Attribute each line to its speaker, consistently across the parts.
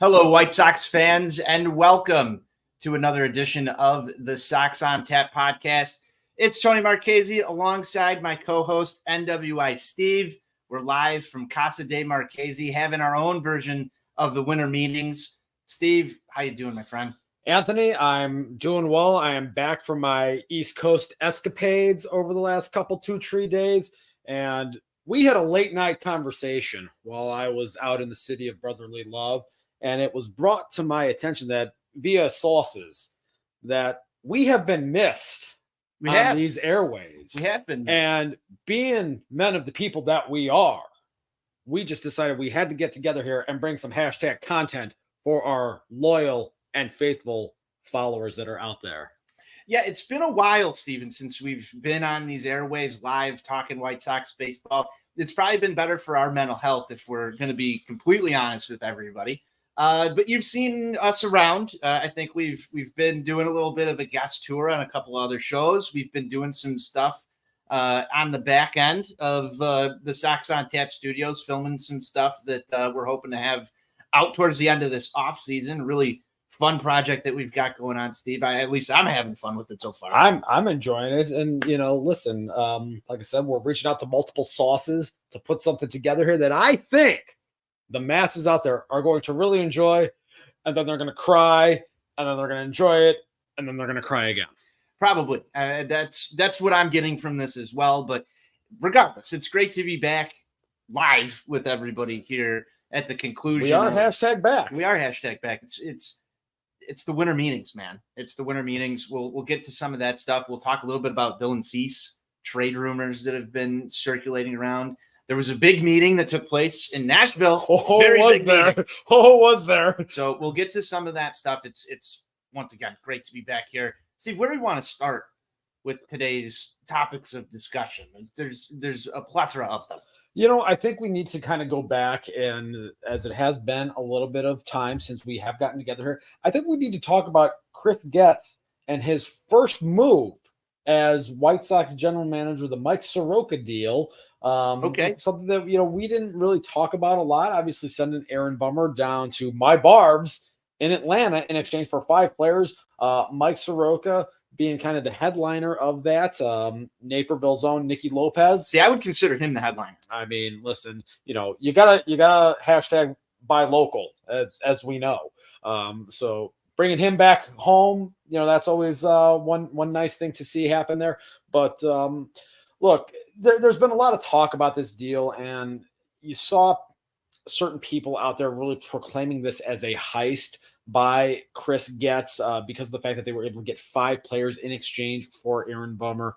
Speaker 1: Hello, White Sox fans, and welcome to another edition of the Sox On Tap podcast. It's Tony Marchese alongside my co-host NWI Steve. We're live from Casa de Marchese, having our own version of the winter meetings. Steve, how you doing, my friend?
Speaker 2: Anthony, I'm doing well. I am back from my East Coast escapades over the last couple 2-3 days, and we had a late night conversation while I was out in the city of brotherly love. And it was brought to my attention that via sources that we have been missed on these airwaves.
Speaker 1: We have been missed.
Speaker 2: And being men of the people that we are, we just decided we had to get together here and bring some hashtag content for our loyal and faithful followers that are out there.
Speaker 1: Yeah, it's been a while, Steven, since we've been on these airwaves live talking White Sox baseball. It's probably been better for our mental health if we're going to be completely honest with everybody. But you've seen us around. I think we've been doing a little bit of a guest tour on a couple other shows. We've been doing some stuff on the back end of the Sox On Tap studios, filming some stuff that we're hoping to have out towards the end of this off season. Really fun project that we've got going on, Steve. At least I'm having fun with it so far.
Speaker 2: I'm enjoying it. And, listen, like I said, we're reaching out to multiple sources to put something together here that I think the masses out there are going to really enjoy, and then they're going to cry, and then they're going to enjoy it, and then they're going to cry again.
Speaker 1: Probably. That's what I'm getting from this as well. But regardless, it's great to be back live with everybody here at the conclusion.
Speaker 2: We are hashtag back.
Speaker 1: We are hashtag back. It's the winter meetings, man. It's the winter meetings. We'll get to some of that stuff. We'll talk a little bit about Dylan Cease, trade rumors that have been circulating around. There was a big meeting that took place in Nashville.
Speaker 2: Was there?
Speaker 1: So we'll get to some of that stuff. It's once again great to be back here. Steve, where do we want to start with today's topics of discussion? There's a plethora of them.
Speaker 2: I think we need to kind of go back, and as it has been a little bit of time since we have gotten together here, I think we need to talk about Chris Getz and his first move as White Sox general manager, the Mike Soroka deal. Something that, we didn't really talk about a lot. Obviously, sending Aaron Bummer down to my Barbs in Atlanta in exchange for 5 players. Mike Soroka being kind of the headliner of that. Naperville's own Nicky Lopez.
Speaker 1: See, I would consider him the headliner.
Speaker 2: I mean, listen, you gotta hashtag buy local, as we know. So bringing him back home, that's always one nice thing to see happen there. But look, there's been a lot of talk about this deal, and you saw certain people out there really proclaiming this as a heist by Chris Getz because of the fact that they were able to get 5 players in exchange for Aaron Bummer.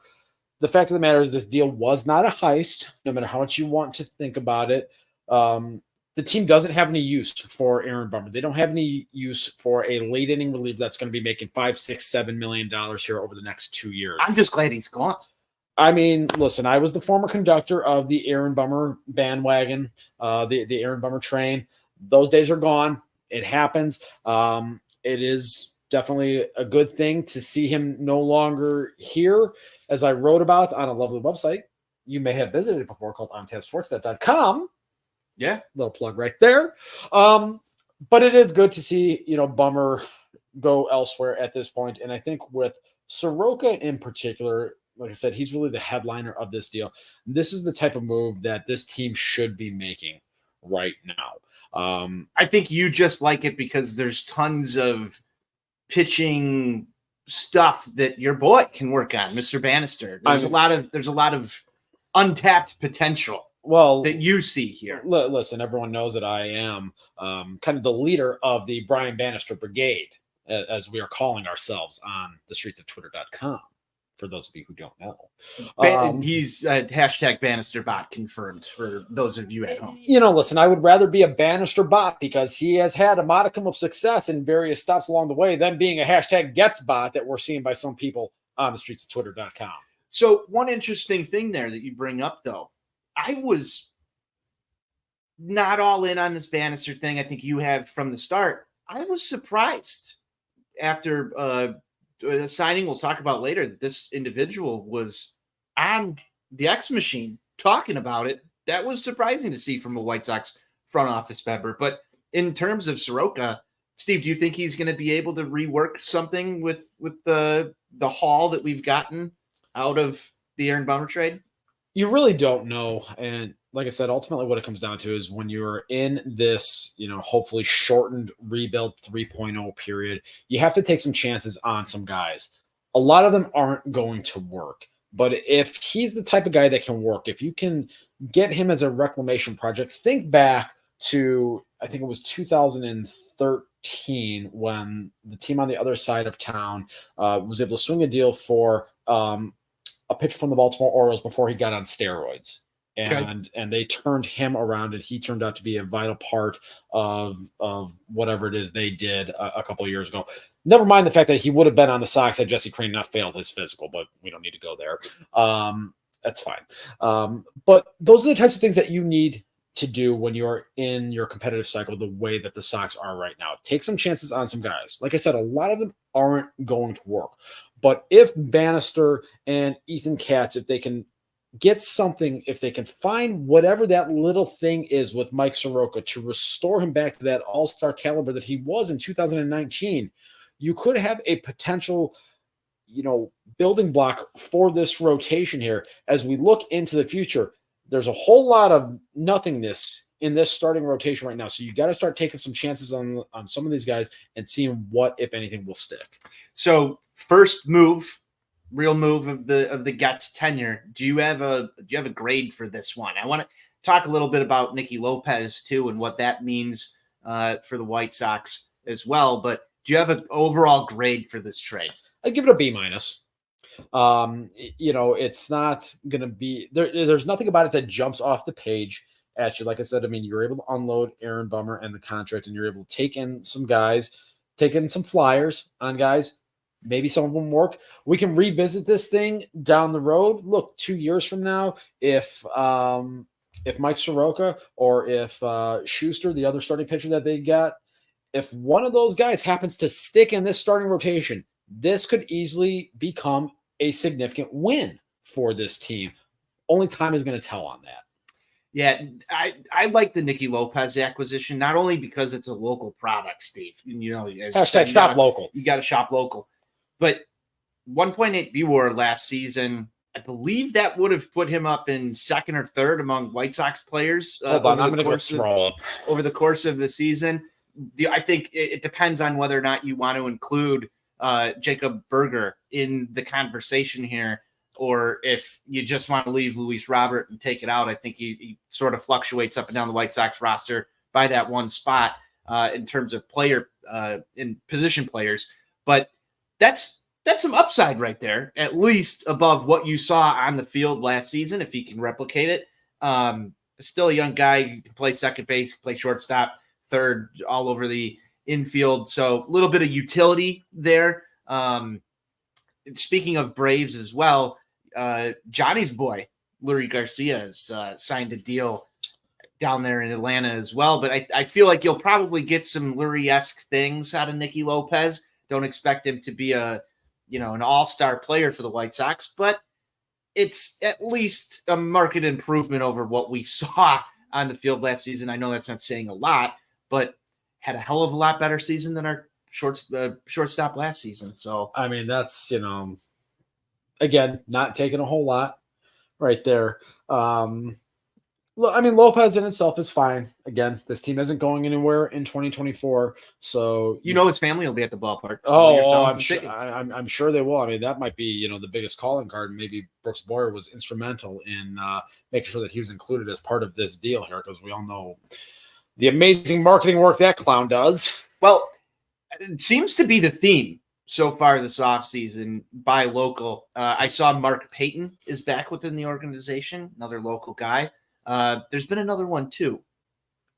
Speaker 2: The fact of the matter is this deal was not a heist, no matter how much you want to think about it. The team doesn't have any use for Aaron Bummer. They don't have any use for a late inning reliever that's going to be making $5, $6, $7 million here over the next 2 years.
Speaker 1: I'm just glad he's gone.
Speaker 2: I mean, listen, I was the former conductor of the Aaron Bummer bandwagon, the Aaron Bummer train. Those days are gone. It happens. It is definitely a good thing to see him no longer here, as I wrote about on a lovely website you may have visited before called ontapsportsnet.com. Yeah, little plug right there. But it is good to see, Bummer go elsewhere at this point. And I think with Soroka in particular, like I said, he's really the headliner of this deal. This is the type of move that this team should be making right now.
Speaker 1: I think you just like it because there's tons of pitching stuff that your boy can work on, Mr. Bannister. There's a lot of untapped potential.
Speaker 2: Well,
Speaker 1: that you see here.
Speaker 2: Listen, everyone knows that I am kind of the leader of the Brian Bannister Brigade, as we are calling ourselves on the streets of Twitter.com. For those of you who don't know,
Speaker 1: he's hashtag Bannister bot confirmed for those of you at home.
Speaker 2: Listen, I would rather be a Bannister bot because he has had a modicum of success in various stops along the way than being a hashtag Getz bot that we're seeing by some people on the streets of Twitter.com.
Speaker 1: So one interesting thing there that you bring up, though, I was not all in on this Bannister thing. I think you have from the start. I was surprised after the signing we'll talk about later that this individual was on the X machine talking about it. That was surprising to see from a White Sox front office member. But in terms of Soroka, Steve, do you think he's going to be able to rework something with the haul that we've gotten out of the Aaron Bummer trade?
Speaker 2: You really don't know. And like I said, ultimately what it comes down to is when you're in this, hopefully shortened rebuild 3.0 period, you have to take some chances on some guys. A lot of them aren't going to work. But if he's the type of guy that can work, if you can get him as a reclamation project, think back to, I think it was 2013 when the team on the other side of town was able to swing a deal for a pitcher from the Baltimore Orioles before he got on steroids. And they turned him around, and he turned out to be a vital part of whatever it is they did a couple of years ago. Never mind the fact that he would have been on the Sox had Jesse Crane not failed his physical, but we don't need to go there. That's fine. But those are the types of things that you need to do when you're in your competitive cycle the way that the Sox are right now. Take some chances on some guys. Like I said, a lot of them aren't going to work. But if Bannister and Ethan Katz, if they can get something, if they can find whatever that little thing is with Mike Soroka to restore him back to that all-star caliber that he was in 2019, you could have a potential, building block for this rotation here. As we look into the future, there's a whole lot of nothingness in this starting rotation right now. So you got to start taking some chances on some of these guys and seeing what, if anything, will stick.
Speaker 1: So first move, real move of the Getz tenure. Do you have a grade for this one? I want to talk a little bit about Nicky Lopez too and what that means for the White Sox as well. But do you have an overall grade for this trade?
Speaker 2: I'd give it a B-. It's not going to be there's nothing about it that jumps off the page at you. Like I said, you're able to unload Aaron Bummer and the contract, and you're able to take in some guys, take in some flyers on guys. Maybe some of them work. We can revisit this thing down the road. Look, 2 years from now, if Mike Soroka or if Schuster, the other starting pitcher that they got, if one of those guys happens to stick in this starting rotation, this could easily become a significant win for this team. Only time is going to tell on that.
Speaker 1: Yeah, I like the Nicky Lopez acquisition, not only because it's a local product, Steve.
Speaker 2: Hashtag shop local.
Speaker 1: You got to shop local. But 1.8 BWAR last season, I believe that would have put him up in second or third among White Sox players.
Speaker 2: Hold on, I'm going to go throw up.
Speaker 1: Over the course of the season. I think it depends on whether or not you want to include Jacob Berger in the conversation here, or if you just want to leave Luis Robert and take it out. I think he sort of fluctuates up and down the White Sox roster by that one spot in terms of player in position players. But that's some upside right there, at least above what you saw on the field last season, if he can replicate it. Still a young guy. He can play second base, play shortstop, third, all over the infield. So a little bit of utility there. Speaking of Braves as well, Johnny's boy, Lurie Garcia, has signed a deal down there in Atlanta as well. But I feel like you'll probably get some Lurie-esque things out of Nicky Lopez. Don't expect him to be an all-star player for the White Sox, but it's at least a market improvement over what we saw on the field last season. I know that's not saying a lot, but had a hell of a lot better season than our shortstop last season. So
Speaker 2: that's again, not taking a whole lot right there. Lopez in itself is fine. Again, this team isn't going anywhere in 2024. So
Speaker 1: his family will be at the ballpark.
Speaker 2: So I'm sure they will. That might be the biggest calling card. Maybe Brooks Boyer was instrumental in making sure that he was included as part of this deal here, because we all know the amazing marketing work that clown does.
Speaker 1: Well, it seems to be the theme so far this offseason. Buy local. I saw Mark Payton is back within the organization, another local guy. There's been another one too.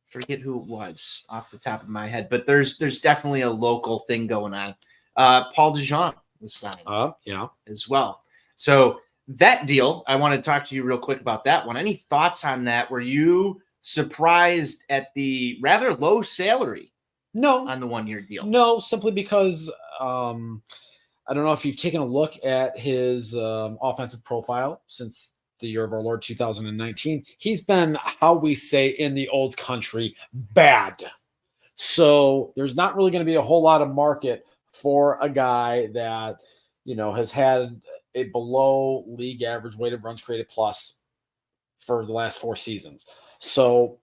Speaker 1: Forget who it was off the top of my head, but there's definitely a local thing going on. Paul DeJean was signed as well. So that deal, I want to talk to you real quick about that one. Any thoughts on that? Were you surprised at the rather low salary?
Speaker 2: No.
Speaker 1: On the 1-year deal?
Speaker 2: No, simply because I don't know if you've taken a look at his offensive profile since the year of our Lord 2019. He's been, how we say in the old country, bad. So there's not really going to be a whole lot of market for a guy that, has had a below league average weighted runs created plus for the last 4 seasons. So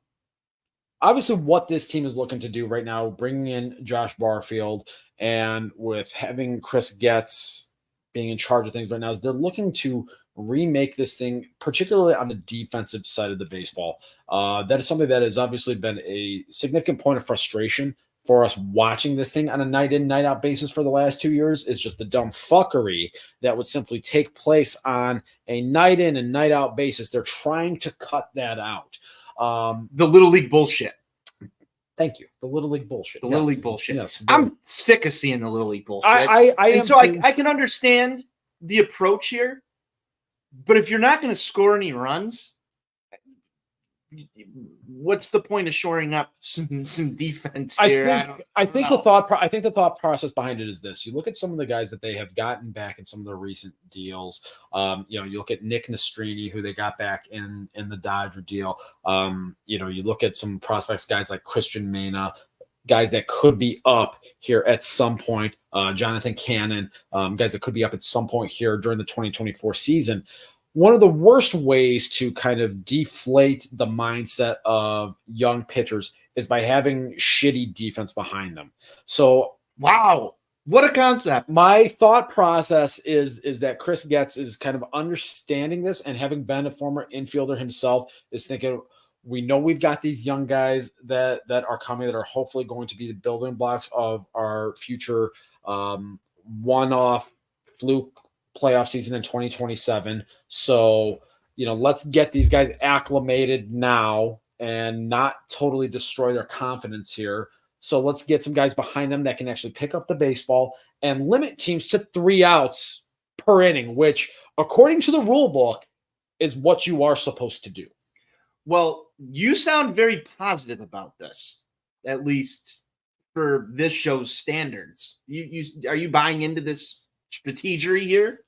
Speaker 2: obviously what this team is looking to do right now, bringing in Josh Barfield and with having Chris Getz being in charge of things right now, is they're looking to remake this thing, particularly on the defensive side of the baseball. That is something that has obviously been a significant point of frustration for us watching this thing on a night in, night out basis for the last 2 years, is just the dumb fuckery that would simply take place on a night in and night out basis. They're trying to cut that out.
Speaker 1: The Little League bullshit.
Speaker 2: Thank you. The Little League bullshit.
Speaker 1: The Little League bullshit.
Speaker 2: Yes.
Speaker 1: I'm sick of seeing the Little League bullshit. I can understand the approach here, but if you're not going to score any runs, what's the point of shoring up some defense here?
Speaker 2: I think the thought process behind it is this: you look at some of the guys that they have gotten back in some of their recent deals. You look at Nick Nastrini, who they got back in the Dodger deal. You look at some prospects, guys like Christian Mena, guys that could be up here at some point. Jonathan Cannon, guys that could be up at some point here during the 2024 season. One of the worst ways to kind of deflate the mindset of young pitchers is by having shitty defense behind them. So,
Speaker 1: wow, what a concept.
Speaker 2: My thought process is that Chris Getz is kind of understanding this, and having been a former infielder himself, is thinking, we know we've got these young guys that are coming, that are hopefully going to be the building blocks of our future one-off fluke playoff season in 2027. So, let's get these guys acclimated now and not totally destroy their confidence here. So let's get some guys behind them that can actually pick up the baseball and limit teams to 3 outs per inning, which, according to the rule book, is what you are supposed to do.
Speaker 1: Well, you sound very positive about this, at least for this show's standards. Are you buying into this strategery here?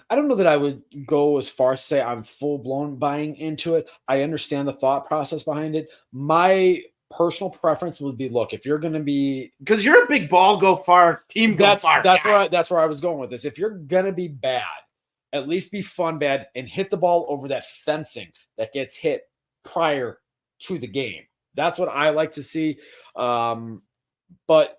Speaker 2: I don't know that I would go as far as to say I'm full-blown buying into it. I understand the thought process behind it. My personal preference would be, look, if you're going to be,
Speaker 1: because you're a big ball go far team,
Speaker 2: that's where I was going with this. If you're going to be bad, at least be fun bad and hit the ball over that fencing that gets hit prior to the game. That's what I like to see. But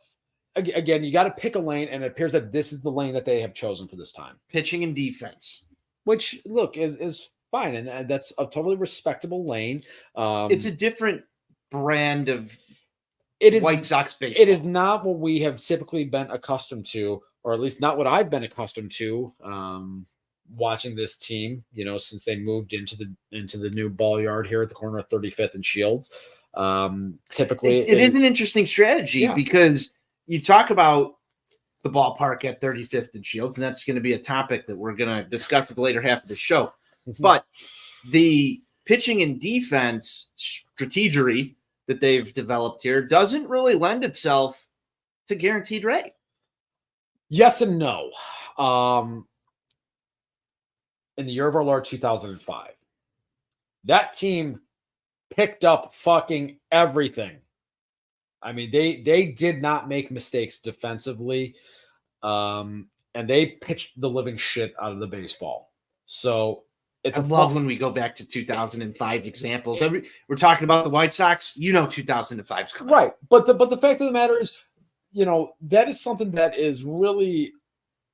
Speaker 2: again, you got to pick a lane, and it appears that this is the lane that they have chosen for this time.
Speaker 1: Pitching and defense.
Speaker 2: Which, look, is fine, and that's a totally respectable lane.
Speaker 1: It's a different brand of White Sox baseball.
Speaker 2: It is not what we have typically been accustomed to, or at least not what I've been accustomed to watching this team, since they moved into the new ball yard here at the corner of 35th and Shields. Typically,
Speaker 1: it is an interesting strategy because you talk about the ballpark at 35th and Shields, and that's going to be a topic that we're going to discuss in the later half of the show. But the pitching and defense strategery that they've developed here doesn't really lend itself to guaranteed rate.
Speaker 2: Yes and no. In the year of our Lord 2005, that team picked up fucking everything. I mean, they did not make mistakes defensively, and they pitched the living shit out of the baseball. So I
Speaker 1: love when we go back to 2005 examples. We're talking about the White Sox. 2005 is coming,
Speaker 2: right? But the fact of the matter is, that is something that is really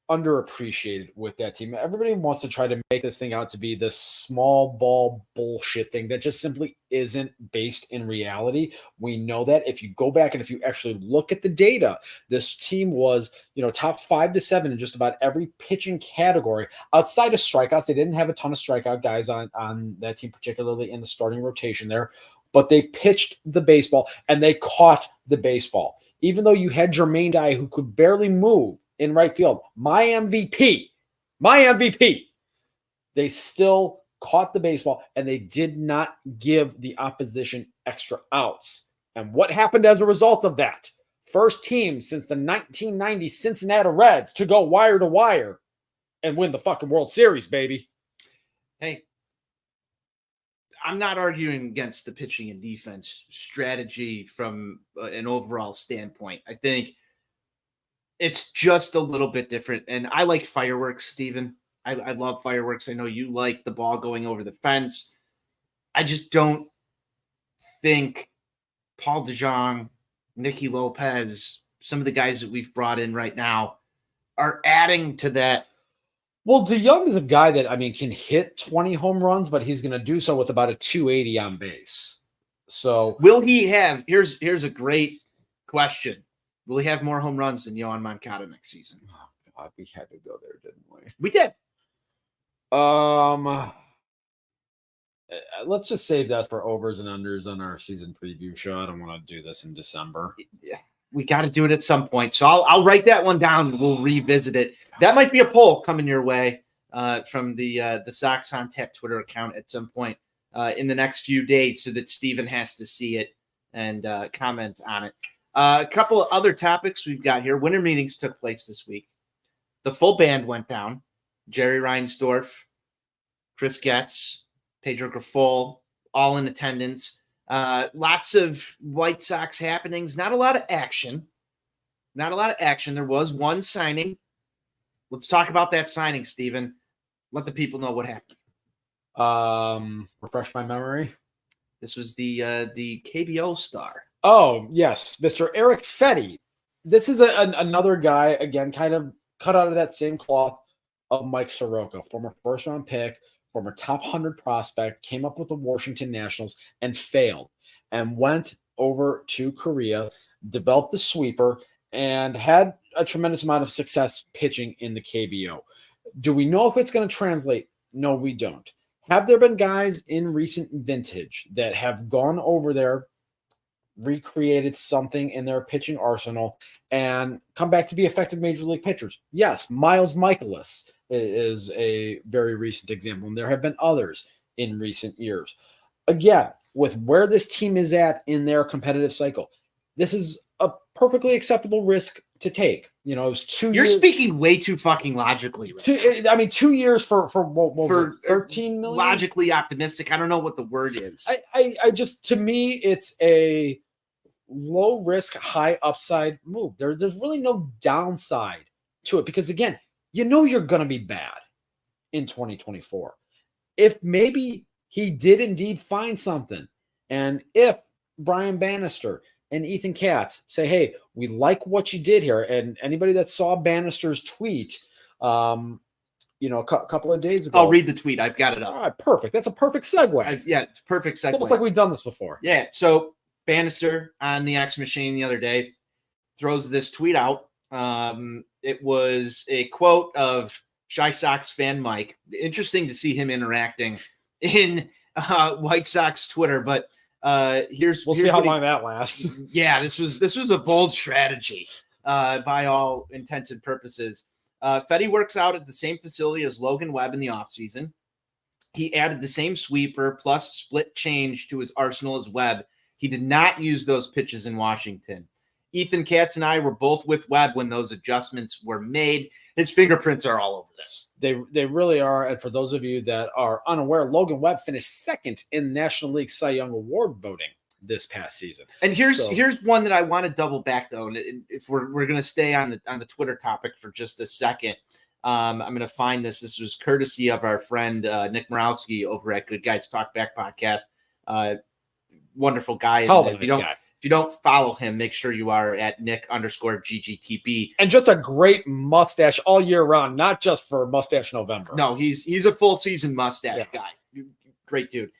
Speaker 2: underappreciated with that team. Everybody wants to try to make this thing out to be this small ball bullshit thing that just simply isn't based in reality. We know that if you go back and if you actually look at the data, this team was, top 5 to 7 in just about every pitching category outside of strikeouts. They didn't have a ton of strikeout guys on that team, particularly in the starting rotation there, but they pitched the baseball and they caught the baseball. Even though you had Jermaine Dye, who could barely move in right field, my MVP, they still caught the baseball and they did not give the opposition extra outs. And what happened as a result of that? First team since the 1990 Cincinnati Reds to go wire to wire and win the fucking World Series, baby.
Speaker 1: Hey, I'm not arguing against the pitching and defense strategy from an overall standpoint. I think it's just a little bit different. And I like fireworks, Steven. I love fireworks. I know you like the ball going over the fence. I just don't think Paul DeJong, Nicky Lopez, some of the guys that we've brought in right now are adding to that.
Speaker 2: Well, DeJong is a guy that, can hit 20 home runs, but he's going to do so with about a 280 on base. So
Speaker 1: will he have, here's a great question. Will he have more home runs than Yohan Moncada next season?
Speaker 2: Oh God, we had to go there, didn't we?
Speaker 1: We did.
Speaker 2: Let's just save that for overs and unders on our season preview show. I don't want to do this in December.
Speaker 1: Yeah, we got to do it at some point. So I'll write that one down and we'll revisit it. That might be a poll coming your way from the Sox On Tap Twitter account at some point in the next few days, so that Steven has to see it and comment on it. A couple of other topics we've got here. Winter meetings took place this week. The full band went down. Jerry Reinsdorf, Chris Getz, Pedro Grifol, all in attendance. Lots of White Sox happenings. Not a lot of action. There was one signing. Let's talk about that signing, Steven. Let the people know what happened.
Speaker 2: Refresh my memory.
Speaker 1: This was the KBO star.
Speaker 2: Oh, yes, Mr. Eric Fetty. This is another guy, again, kind of cut out of that same cloth of Mike Soroka, former first-round pick, former top 100 prospect, came up with the Washington Nationals and failed, and went over to Korea, developed the sweeper, and had a tremendous amount of success pitching in the KBO. Do we know if it's going to translate? No, we don't. Have there been guys in recent vintage that have gone over there, recreated something in their pitching arsenal, and come back to be effective major league pitchers? Yes, Miles Michaelis is a very recent example, and there have been others in recent years. Again, with where this team is at in their competitive cycle, this is a perfectly acceptable risk to take. It was 2 years.
Speaker 1: You're speaking way too fucking logically. Right
Speaker 2: 2 years for 13 million.
Speaker 1: Logically optimistic. I don't know what the word is.
Speaker 2: I just, to me, it's a low risk, high upside move. There's really no downside to it, because again, you're going to be bad in 2024. If maybe he did indeed find something, and if Brian Bannister and Ethan Katz say, hey, we like what you did here, and anybody that saw Bannister's tweet, a couple of days ago.
Speaker 1: I'll read the tweet. I've got it up.
Speaker 2: All right, perfect. That's a perfect segue.
Speaker 1: It's perfect segue.
Speaker 2: It's almost like we've done this before.
Speaker 1: Yeah, so Bannister on the X Machine the other day throws this tweet out. It was a quote of Shy Sox fan Mike. Interesting to see him interacting in White Sox Twitter, but we'll
Speaker 2: see how long that lasts.
Speaker 1: Yeah, this was a bold strategy by all intents and purposes. Fetty works out at the same facility as Logan Webb in the offseason. He added the same sweeper plus split change to his arsenal as Webb. He did not use those pitches in Washington. Ethan Katz and I were both with Webb when those adjustments were made. His fingerprints are all over this.
Speaker 2: They really are. And for those of you that are unaware, Logan Webb finished second in National League Cy Young Award voting this past season.
Speaker 1: And here's one that I want to double back though. And if we're going to stay on the Twitter topic for just a second, I'm going to find this. This was courtesy of our friend Nick Morawski over at Good Guys Talk Back podcast. Wonderful guy. If you don't follow him, make sure you are at Nick_GGTB.
Speaker 2: And just a great mustache all year round, not just for Mustache November.
Speaker 1: No, he's a full season mustache guy. Great dude.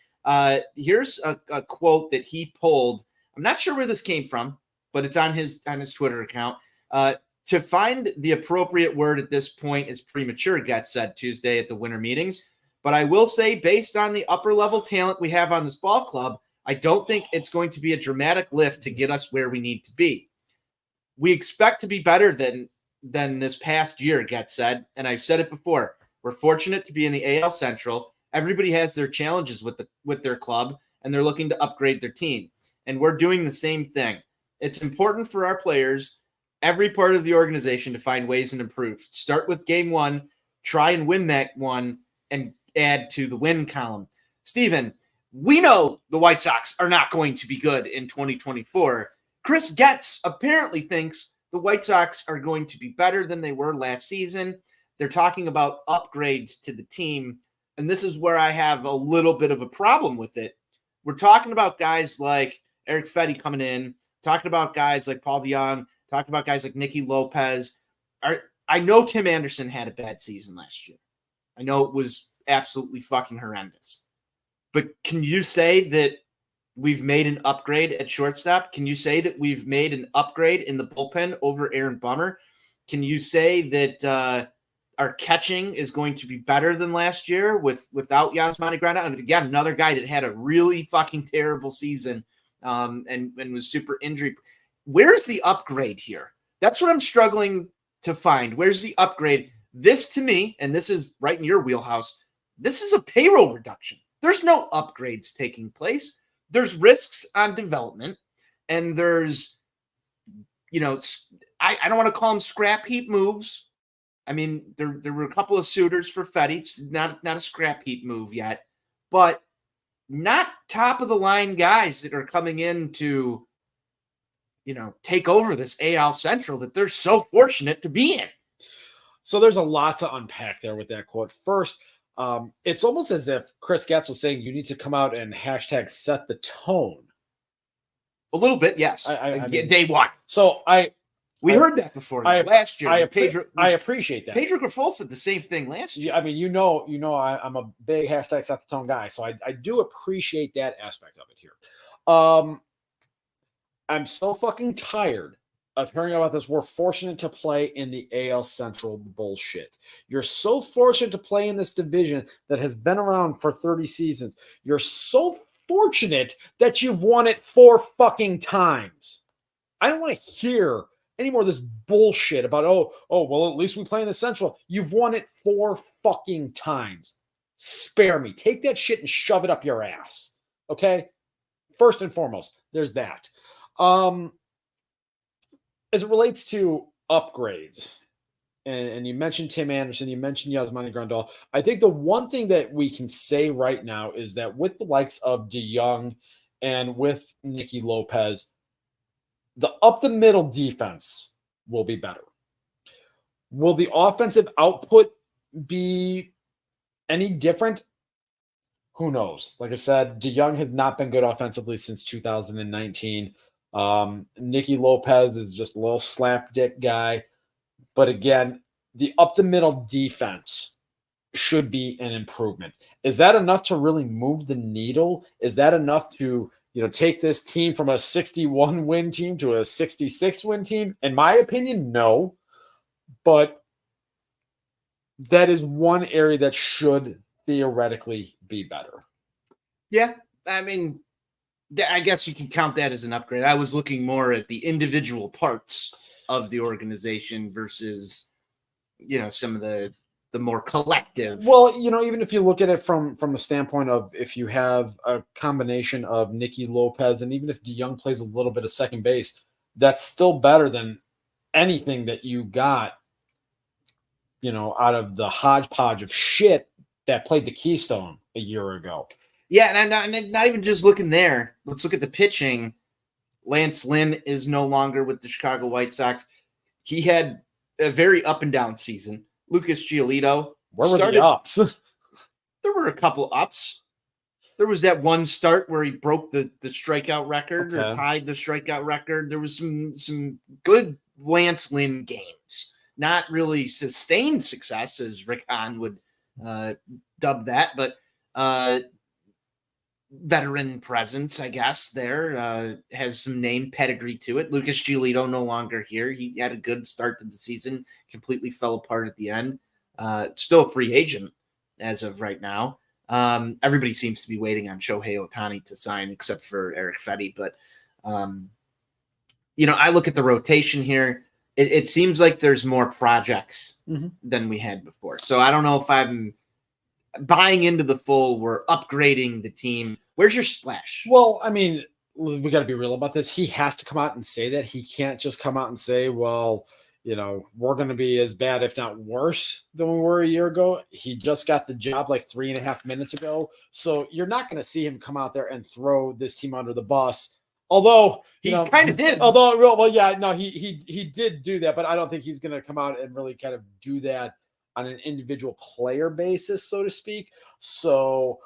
Speaker 1: Here's a quote that he pulled. I'm not sure where this came from, but it's on his Twitter account. To find the appropriate word at this point is premature, Getz said Tuesday at the winter meetings. But I will say, based on the upper level talent we have on this ball club, I don't think it's going to be a dramatic lift to get us where we need to be. We expect to be better than this past year, Getz said. And I've said it before. We're fortunate to be in the AL Central. Everybody has their challenges with their club, and they're looking to upgrade their team. And we're doing the same thing. It's important for our players, every part of the organization, to find ways and improve. Start with game one, try and win that one, and add to the win column. Steven, we know the White Sox are not going to be good in 2024. Chris Getz apparently thinks the White Sox are going to be better than they were last season. They're talking about upgrades to the team, and this is where I have a little bit of a problem with it. We're talking about guys like Eric Fetty coming in, talking about guys like Paul DeJong, talking about guys like Nicky Lopez. I know Tim Anderson had a bad season last year. I know it was absolutely fucking horrendous. But can you say that we've made an upgrade at shortstop? Can you say that we've made an upgrade in the bullpen over Aaron Bummer? Can you say that our catching is going to be better than last year without Yasmani Granda? And again, another guy that had a really fucking terrible season and was super injury. Where's the upgrade here? That's what I'm struggling to find. Where's the upgrade? This, to me, and this is right in your wheelhouse, this is a payroll reduction. There's no upgrades taking place. There's risks on development, and there's, I don't want to call them scrap heap moves. I mean, there were a couple of suitors for Fetty. It's not a scrap heap move yet, but not top of the line guys that are coming in to, take over this AL Central that they're so fortunate to be in.
Speaker 2: So there's a lot to unpack there with that quote. First, it's almost as if Chris Getz was saying you need to come out and hashtag set the tone.
Speaker 1: A little bit, yes. I mean, day one.
Speaker 2: So
Speaker 1: we heard that before last year.
Speaker 2: I appreciate that.
Speaker 1: Pedro Grifol said the same thing last year.
Speaker 2: I mean, I'm a big hashtag set the tone guy, so I do appreciate that aspect of it here. I'm so fucking tired of hearing about this. We're fortunate to play in the AL Central bullshit. You're so fortunate to play in this division that has been around for 30 seasons. You're so fortunate that you've won it 4 fucking times. I don't want to hear any more of this bullshit about, well, at least we play in the Central. You've won it 4 fucking times. Spare me. Take that shit and shove it up your ass. Okay? First and foremost, there's that. As it relates to upgrades, and you mentioned Tim Anderson, you mentioned Yasmani Grandal, I think the one thing that we can say right now is that with the likes of DeJong and with Nicky Lopez, the up-the-middle defense will be better. Will the offensive output be any different? Who knows? Like I said, DeJong has not been good offensively since 2019. Nicky Lopez is just a little slapdick guy. But again, the up-the-middle defense should be an improvement. Is that enough to really move the needle? Is that enough to take this team from a 61-win team to a 66-win team? In my opinion, no. But that is one area that should theoretically be better.
Speaker 1: Yeah, I mean, I guess you can count that as an upgrade. I was looking more at the individual parts of the organization versus, some of the more collective.
Speaker 2: Well, even if you look at it from the standpoint of if you have a combination of Nicky Lopez and even if DeJong plays a little bit of second base, that's still better than anything that you got, out of the hodgepodge of shit that played the Keystone a year ago.
Speaker 1: Yeah, and I'm not even just looking there. Let's look at the pitching. Lance Lynn is no longer with the Chicago White Sox. He had a very up and down season. Lucas Giolito.
Speaker 2: Where were the ups?
Speaker 1: There were a couple ups. There was that one start where he broke the strikeout record or tied the strikeout record. There was some good Lance Lynn games. Not really sustained success, as Rick Hahn would dub that, but veteran presence, I guess, there has some name pedigree to it. Lucas Giolito no longer here. He had a good start to the season, completely fell apart at the end. Still a free agent as of right now. Everybody seems to be waiting on Shohei Ohtani to sign, except for Eric Fetty. But, I look at the rotation here. It seems like there's more projects than we had before. So I don't know if I'm buying into the full, we're upgrading the team. Where's your splash?
Speaker 2: Well, I mean, we got to be real about this. He has to come out and say that. He can't just come out and say, well, we're going to be as bad, if not worse, than we were a year ago. He just got the job like 3.5 minutes ago. So you're not going to see him come out there and throw this team under the bus. Although
Speaker 1: he kind of did.
Speaker 2: He did do that, but I don't think he's going to come out and really kind of do that on an individual player basis, so to speak. So,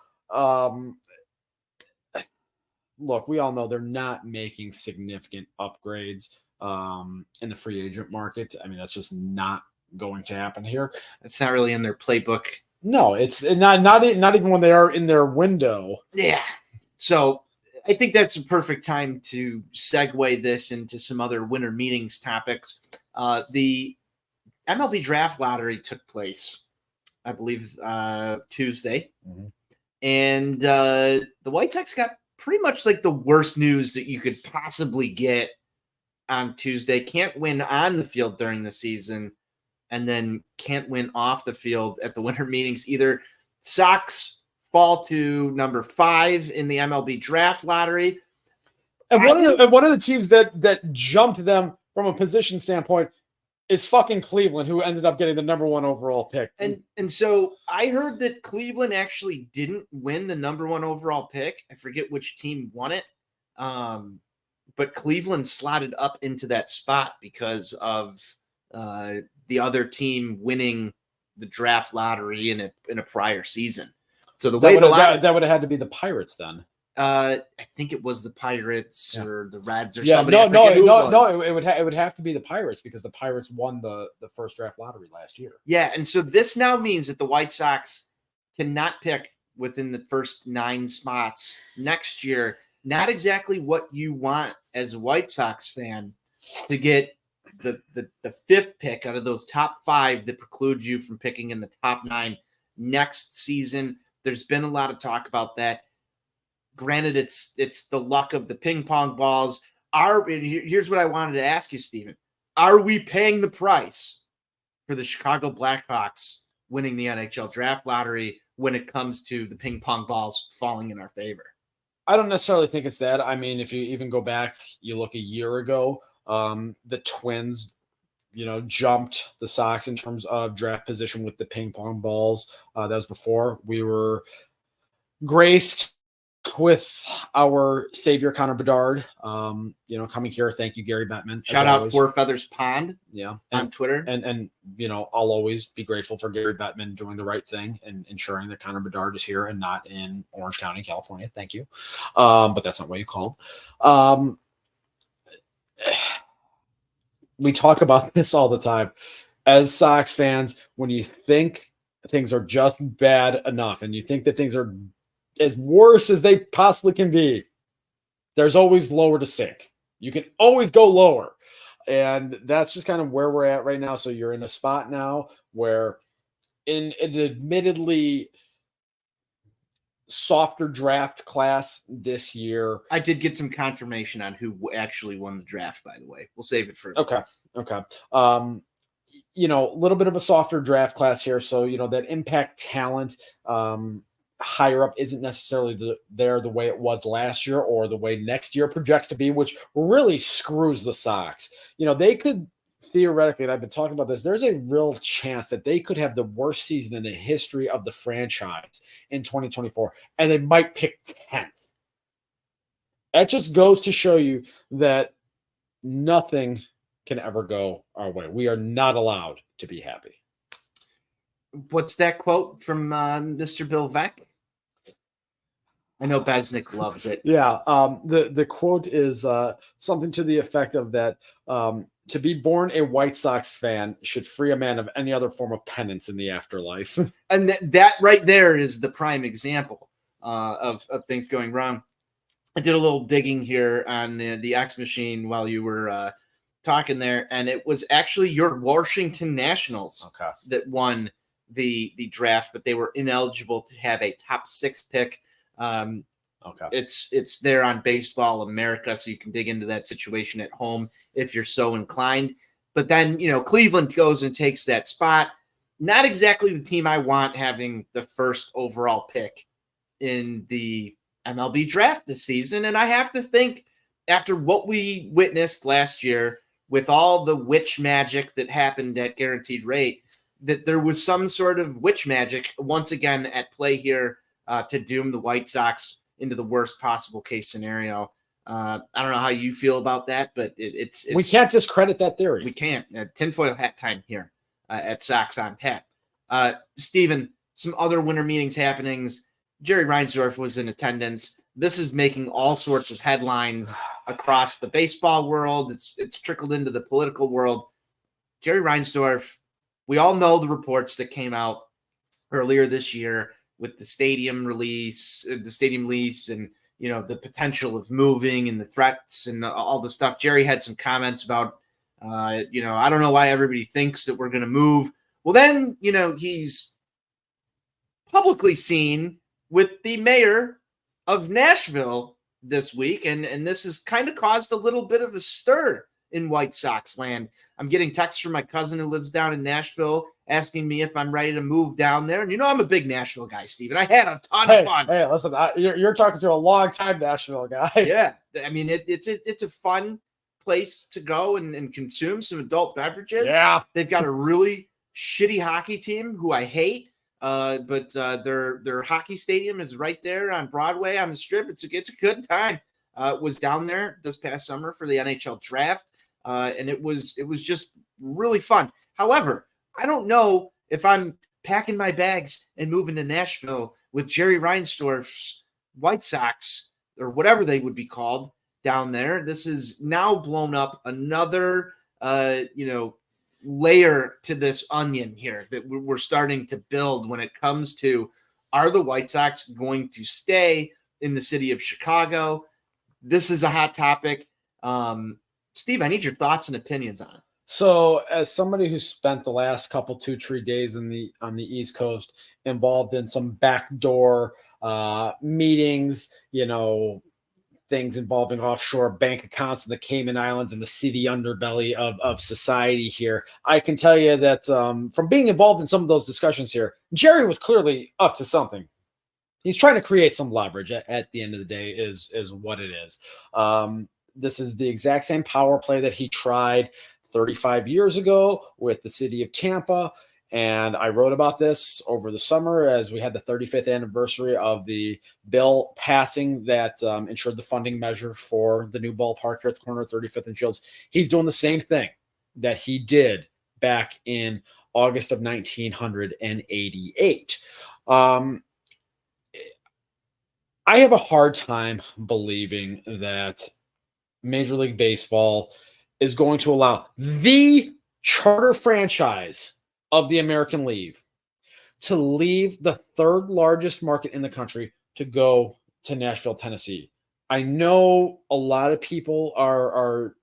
Speaker 2: look, we all know they're not making significant upgrades in the free agent market. I mean, that's just not going to happen here.
Speaker 1: It's not really in their playbook.
Speaker 2: No, it's not even when they are in their window.
Speaker 1: Yeah. So I think that's a perfect time to segue this into some other winter meetings topics. The MLB draft lottery took place, I believe, Tuesday. Mm-hmm. And the White Sox got pretty much like the worst news that you could possibly get on Tuesday. Can't win on the field during the season, and then can't win off the field at the winter meetings either. Sox fall to number 5 in the MLB draft lottery.
Speaker 2: And one of the teams that jumped them from a position standpoint is fucking Cleveland, who ended up getting the number 1 overall pick.
Speaker 1: And so I heard that Cleveland actually didn't win the number 1 overall pick. I forget which team won it. But Cleveland slotted up into that spot because of the other team winning the draft lottery in a prior season. So the way
Speaker 2: that would have had to be the Pirates then.
Speaker 1: I think it was the Pirates or the Reds or
Speaker 2: somebody. It would have to be the Pirates because the Pirates won the first draft lottery last year.
Speaker 1: Yeah, and so this now means that the White Sox cannot pick within the first 9 spots next year. Not exactly what you want as a White Sox fan to get the 5th pick out of those top 5 that precludes you from picking in the top 9 next season. There's been a lot of talk about that. Granted, it's the luck of the ping pong balls. Here's what I wanted to ask you, Steven. Are we paying the price for the Chicago Blackhawks winning the NHL draft lottery when it comes to the ping pong balls falling in our favor?
Speaker 2: I don't necessarily think it's that. I mean, if you even go back, you look a year ago, the Twins, jumped the Sox in terms of draft position with the ping pong balls. That was before we were graced with our savior Connor Bedard, coming here. Thank you, Gary Bettman.
Speaker 1: Shout out Four Feathers Pond, on Twitter,
Speaker 2: and I'll always be grateful for Gary Bettman doing the right thing and ensuring that Connor Bedard is here and not in Orange County, California. Thank you, but that's not what you called. We talk about this all the time as Sox fans. When you think things are just bad enough, and you think that things are as worse as they possibly can be, there's always lower to sink. You can always go lower. And that's just kind of where we're at right now. So you're in a spot now where in an admittedly softer draft class this year.
Speaker 1: I did get some confirmation on who actually won the draft, by the way. We'll save it for
Speaker 2: Okay. A little bit of a softer draft class here. So, that impact talent, higher up isn't necessarily the way it was last year or the way next year projects to be, which really screws the Sox. They could theoretically, and I've been talking about this, there's a real chance that they could have the worst season in the history of the franchise in 2024, and they might pick 10th. That just goes to show you that nothing can ever go our way. We are not allowed to be happy.
Speaker 1: What's that quote from Mr. Bill Veeck? I know Besnick loves it.
Speaker 2: Yeah. The quote is something to the effect of that. To be born a White Sox fan should free a man of any other form of penance in the afterlife.
Speaker 1: And that right there is the prime example of things going wrong. I did a little digging here on the X machine while you were talking there, and it was actually your Washington Nationals that won the draft, but they were ineligible to have a top 6 pick. It's there on Baseball America, so you can dig into that situation at home if you're so inclined. But then, Cleveland goes and takes that spot. Not exactly the team I want having the first overall pick in the MLB draft this season. And I have to think, after what we witnessed last year with all the witch magic that happened at Guaranteed Rate, that there was some sort of witch magic once again at play here to doom the White Sox into the worst possible case scenario. I don't know how you feel about that, but it's
Speaker 2: we can't discredit that theory.
Speaker 1: We can't. Tinfoil hat time here at Sox on Tap. Steven, some other winter meetings happenings. Jerry Reinsdorf was in attendance. This is making all sorts of headlines across the baseball world. It's trickled into the political world. Jerry Reinsdorf, we all know the reports that came out earlier this year with the stadium lease, and the potential of moving and the threats and all the stuff. Jerry had some comments about, I don't know why everybody thinks that we're going to move. Well, then, he's publicly seen with the mayor of Nashville this week, and this has kind of caused a little bit of a stir in White Sox land. I'm getting texts from my cousin who lives down in Nashville asking me if I'm ready to move down there. And I'm a big Nashville guy, Steven. I had a ton of fun.
Speaker 2: Hey, listen, you're talking to a long-time Nashville guy.
Speaker 1: Yeah. I mean, it's a fun place to go and consume some adult beverages.
Speaker 2: Yeah.
Speaker 1: They've got a really shitty hockey team who I hate. But their hockey stadium is right there on Broadway on the Strip. It's a good time. Was down there this past summer for the NHL draft, and it was just really fun. However, I don't know if I'm packing my bags and moving to Nashville with Jerry Reinsdorf's White Sox or whatever they would be called down there. This is now blown up another layer to this onion here that we're starting to build when it comes to, are the White Sox going to stay in the city of Chicago? This is a hot topic. Steve, I need your thoughts and opinions on it.
Speaker 2: So as somebody who spent the last 2-3 days on the East Coast involved in some backdoor meetings, things involving offshore bank accounts in the Cayman Islands and the seedy underbelly of society here, I can tell you that from being involved in some of those discussions here, Jerry was clearly up to something. He's trying to create some leverage at the end of the day is what it is. This is the exact same power play that he tried 35 years ago with the city of Tampa. And I wrote about this over the summer as we had the 35th anniversary of the bill passing that ensured the funding measure for the new ballpark here at the corner of 35th and Shields. He's doing the same thing that he did back in August of 1988. I have a hard time believing that Major League Baseball is going to allow the charter franchise of the American League to leave the third largest market in the country to go to Nashville, Tennessee. I know a lot of people are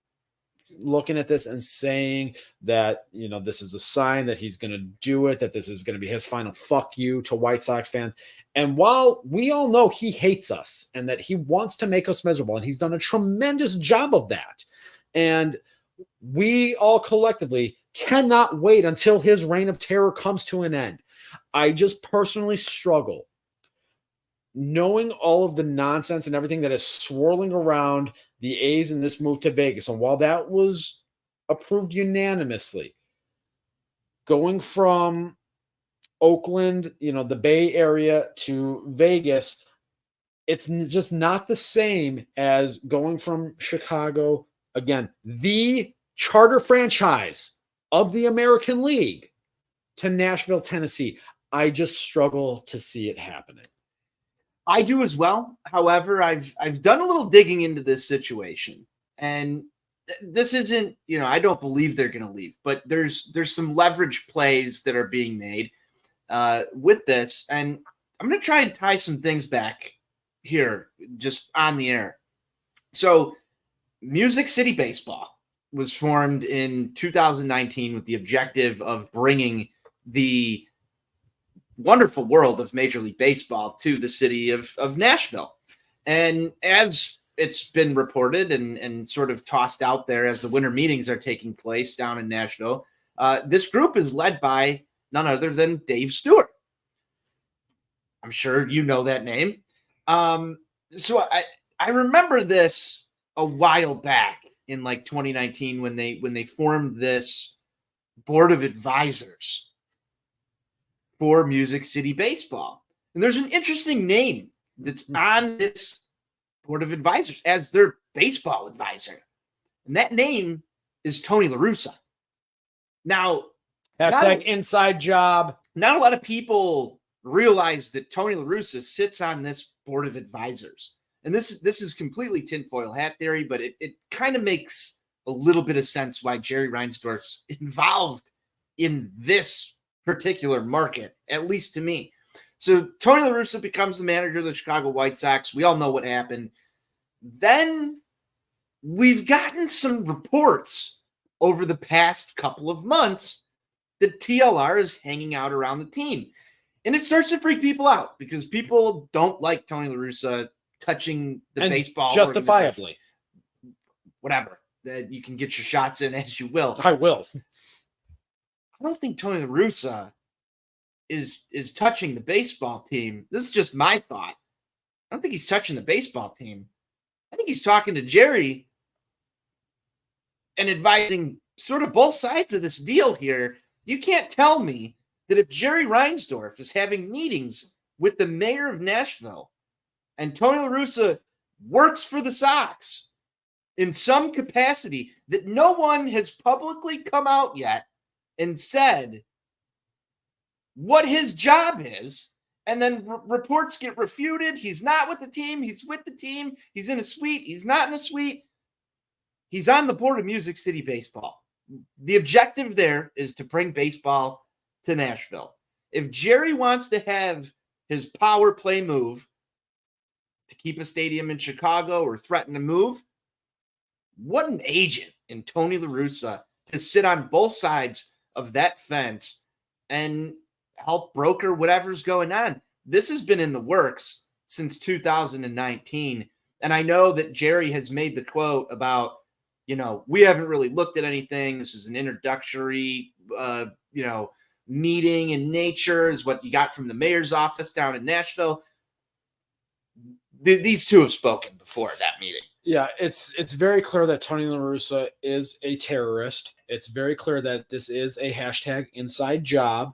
Speaker 2: looking at this and saying that, this is a sign that he's going to do it, that this is going to be his final fuck you to White Sox fans. And while we all know he hates us and that he wants to make us miserable, and he's done a tremendous job of that, and we all collectively cannot wait until his reign of terror comes to an end. I just personally struggle knowing all of the nonsense and everything that is swirling around the A's in this move to Vegas. And while that was approved unanimously, going from Oakland, the Bay Area to Vegas, it's just not the same as going from Chicago, again, the charter franchise of the American League, to Nashville, Tennessee. I just struggle to see it happening.
Speaker 1: I do as well. However, I've done a little digging into this situation, and this isn't, I don't believe they're going to leave, but there's some leverage plays that are being made with this, and I'm going to try and tie some things back here just on the air. So Music City Baseball was formed in 2019 with the objective of bringing the wonderful world of Major League Baseball to the city of Nashville. And as it's been reported and sort of tossed out there as the winter meetings are taking place down in Nashville, this group is led by none other than Dave Stewart. I'm sure you know that name. So I remember this a while back in like 2019 when they formed this board of advisors for Music City Baseball. And there's an interesting name that's on this board of advisors as their baseball advisor. And that name is Tony La Russa. Now,
Speaker 2: hashtag inside job.
Speaker 1: Not a lot of people realize that Tony La Russa sits on this board of advisors. And this is completely tinfoil hat theory, but it kind of makes a little bit of sense why Jerry Reinsdorf's involved in this particular market, at least to me. So Tony La Russa becomes the manager of the Chicago White Sox. We all know what happened. Then we've gotten some reports over the past couple of months that TLR is hanging out around the team. And it starts to freak people out because people don't like Tony La Russa touching the baseball.
Speaker 2: Justifiably.
Speaker 1: Whatever. You can get your shots in as you will.
Speaker 2: I will.
Speaker 1: I don't think Tony La Russa is touching the baseball team. This is just my thought. I don't think he's touching the baseball team. I think he's talking to Jerry and advising sort of both sides of this deal here. You can't tell me that if Jerry Reinsdorf is having meetings with the mayor of Nashville and Tony La Russa works for the Sox in some capacity, that no one has publicly come out yet and said what his job is, and then reports get refuted. He's not with the team. He's with the team. He's in a suite. He's not in a suite. He's on the board of Music City Baseball. The objective there is to bring baseball to Nashville. If Jerry wants to have his power play move to keep a stadium in Chicago or threaten to move, what an agent in Tony La Russa to sit on both sides of that fence and help broker whatever's going on. This has been in the works since 2019. And I know that Jerry has made the quote about, we haven't really looked at anything. This is an introductory, meeting in nature is what you got from the mayor's office down in Nashville. These two have spoken before that meeting.
Speaker 2: Yeah, it's very clear that Tony La Russa is a terrorist. It's very clear that this is a hashtag inside job.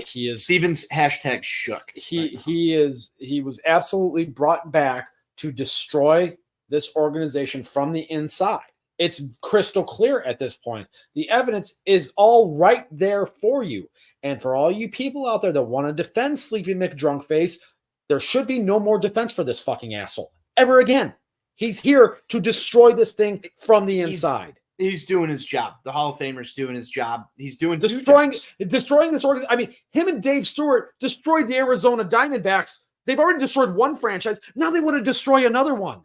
Speaker 2: He is
Speaker 1: Steven's hashtag shook.
Speaker 2: He was absolutely brought back to destroy this organization from the inside. It's crystal clear at this point. The evidence is all right there for you. And for all you people out there that want to defend Sleepy McDrunkface, there should be no more defense for this fucking asshole ever again. He's here to destroy this thing from the inside.
Speaker 1: He's doing his job. The Hall of Famer's doing his job. He's doing
Speaker 2: destroying this organization. I mean, him and Dave Stewart destroyed the Arizona Diamondbacks. They've already destroyed one franchise. Now they want to destroy another one.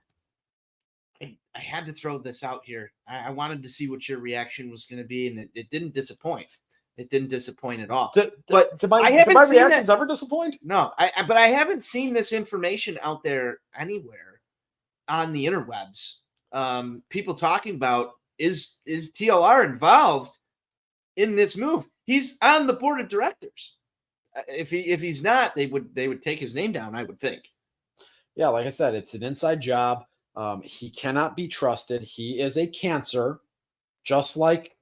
Speaker 1: I had to throw this out here. I wanted to see what your reaction was going to be, and it didn't disappoint. It didn't disappoint at all.
Speaker 2: Do my reactions ever disappoint?
Speaker 1: No, but I haven't seen this information out there anywhere on the interwebs. People talking about is TLR involved in this move? He's on the board of directors. If he's not, they would take his name down, I would think.
Speaker 2: Yeah, like I said, it's an inside job. He cannot be trusted. He is a cancer, just like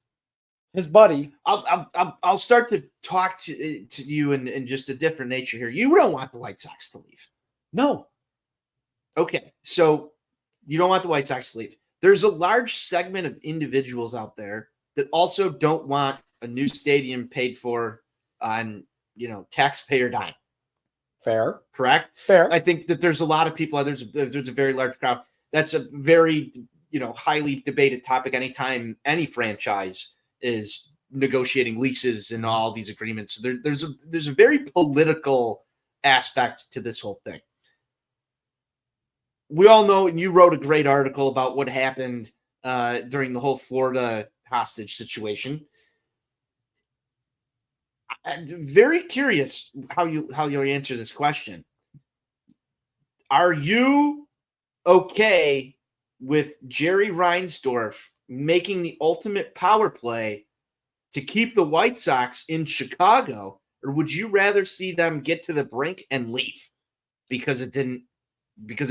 Speaker 2: his buddy.
Speaker 1: I'll start to talk to you in just a different nature here. You don't want the White Sox to leave.
Speaker 2: No.
Speaker 1: Okay, so you don't want the White Sox to leave. There's a large segment of individuals out there that also don't want a new stadium paid for on, taxpayer dime.
Speaker 2: Fair.
Speaker 1: Correct?
Speaker 2: Fair.
Speaker 1: I think that there's a lot of people. There's a very large crowd. That's a very, highly debated topic anytime any franchise is negotiating leases and all these agreements. So there's a very political aspect to this whole thing. We all know, and you wrote a great article about what happened during the whole Florida hostage situation. I'm very curious how you answer this question. Are you okay with Jerry Reinsdorf making the ultimate power play to keep the White Sox in Chicago, or would you rather see them get to the brink and leave because it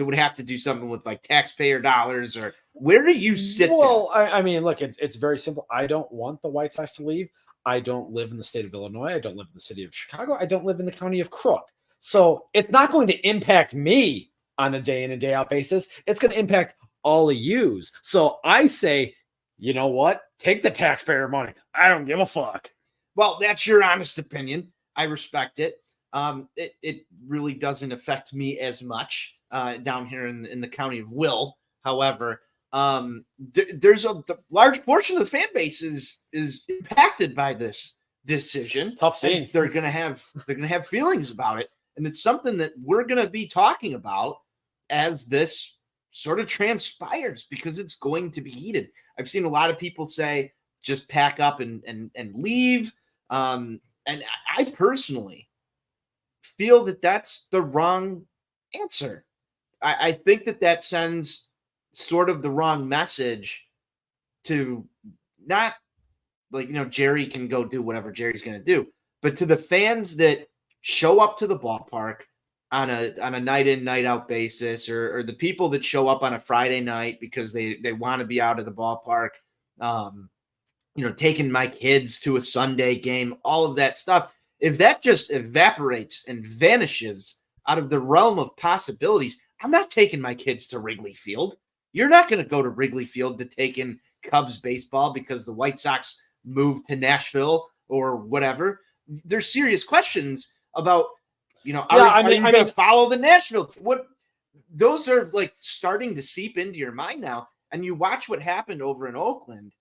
Speaker 1: would have to do something with like taxpayer dollars or Where do you sit?
Speaker 2: Well, I mean, look, it's very simple. I don't want the White Sox to leave. I don't live in the state of Illinois. I don't live in the city of Chicago. I don't live in the county of Crook. So it's not going to impact me on a day in and day out basis. It's going to impact all of yous. So I say, you know what? Take the taxpayer money. I don't give a fuck.
Speaker 1: Well, that's your honest opinion. I respect it. It really doesn't affect me as much down here in the county of Will. However, there's a large portion of the fan base is impacted by this decision.
Speaker 2: Tough scene.
Speaker 1: They're gonna have feelings about it, and it's something that we're gonna be talking about as this sort of transpires, because it's going to be heated. I've seen a lot of people say just pack up and leave, and I personally feel that that's the wrong answer. I think that sends sort of the wrong message to, not like, Jerry can go do whatever Jerry's going to do, but to the fans that show up to the ballpark on a night in, night out basis, or the people that show up on a Friday night because they want to be out of the ballpark, taking my kids to a Sunday game, all of that stuff. If that just evaporates and vanishes out of the realm of possibilities, I'm not taking my kids to Wrigley Field. You're not going to go to Wrigley Field to take in Cubs baseball because the White Sox moved to Nashville or whatever. There's serious questions about, are you going to follow the Nashville? Those are like starting to seep into your mind now. And you watch what happened over in Oakland.